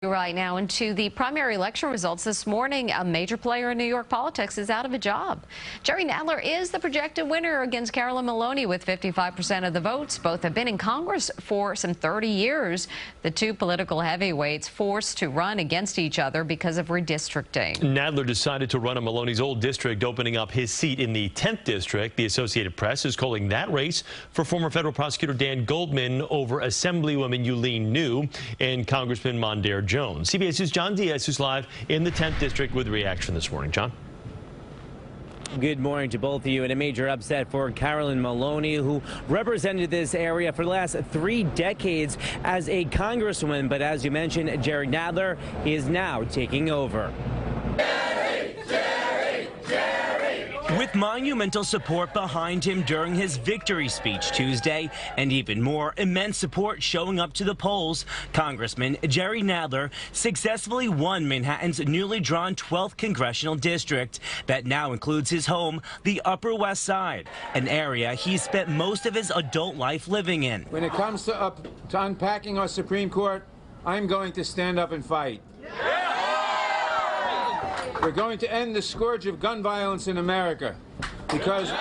Right now into the primary election results this morning, a major player in New York politics is out of a job. Jerry Nadler is the projected winner against Carolyn Maloney with 55% of the votes. Both have been in Congress for some 30 years. The two political heavyweights forced to run against each other because of redistricting. Nadler decided to run in Maloney's old district, opening up his seat in the 10th district. The Associated Press is calling that race for former federal prosecutor Dan Goldman over Assemblywoman Yuleen New and Congressman Jones. CBS's John Diaz is live in the 10th district with reaction this morning. John. Good morning to both of you. And a major upset for Carolyn Maloney, who represented this area for the last 3 decades as a congresswoman. But as you mentioned, Jerry Nadler is now taking over. With monumental support behind him during his victory speech Tuesday, and even more immense support showing up to the polls, Congressman Jerry Nadler successfully won Manhattan's newly drawn 12th Congressional District that now includes his home, the Upper West Side, an area he spent most of his adult life living in. When it comes to unpacking our Supreme Court, I'm going to stand up and fight. We're going to end the scourge of gun violence in America because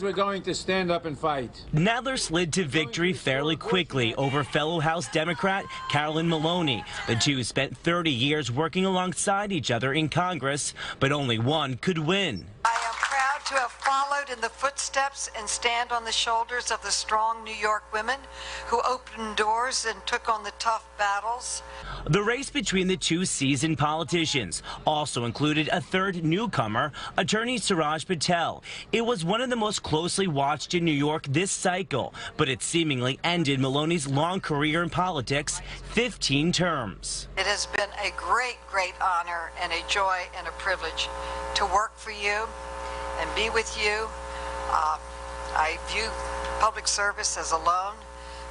we're going to stand up and fight. Nadler slid to victory fairly quickly over fellow House Democrat Carolyn Maloney. The two spent 30 years working alongside each other in Congress, but only one could win. I am proud to have followed in the footsteps and stand on the shoulders of the strong New York women who opened doors and took on the tough battles. The race between the two seasoned politicians also included a third newcomer, attorney Siraj Patel. It was one of the most closely watched in New York this cycle, but it seemingly ended Maloney's long career in politics, 15 terms. It has been a great honor and a joy and a privilege to work for you and be with you. I view public service as a loan,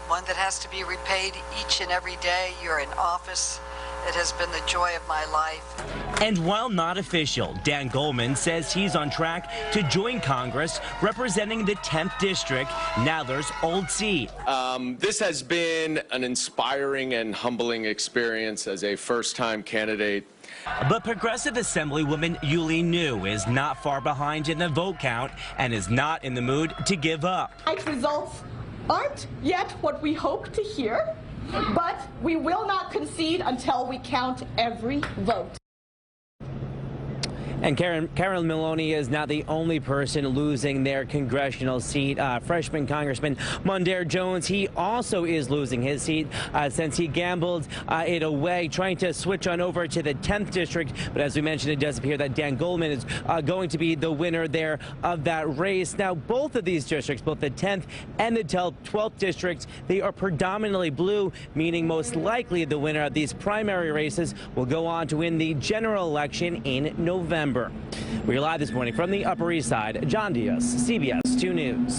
one that has to be repaid each and every day you're in office. It has been the joy of my life. And while not official, Dan Goldman says he's on track to join Congress representing the 10th district, Nadler's old seat. This has been an inspiring and humbling experience as a first-time candidate. But Progressive Assemblywoman Yuleen New is not far behind in the vote count and is not in the mood to give up. Results aren't yet what we hope to hear, but we will not concede until we count every vote. And Carolyn Maloney is not the only person losing their congressional seat. Freshman Congressman Jones, he also is losing his seat since he gambled it away, trying to switch on over to the 10th district. But as we mentioned, it does appear that Dan Goldman is going to be the winner there of that race. Now, both of these districts, both the 10th and the 12th districts, they are predominantly blue, meaning most likely the winner of these primary races will go on to win the general election in November. We're live this morning from the Upper East Side. John Diaz, CBS 2 News.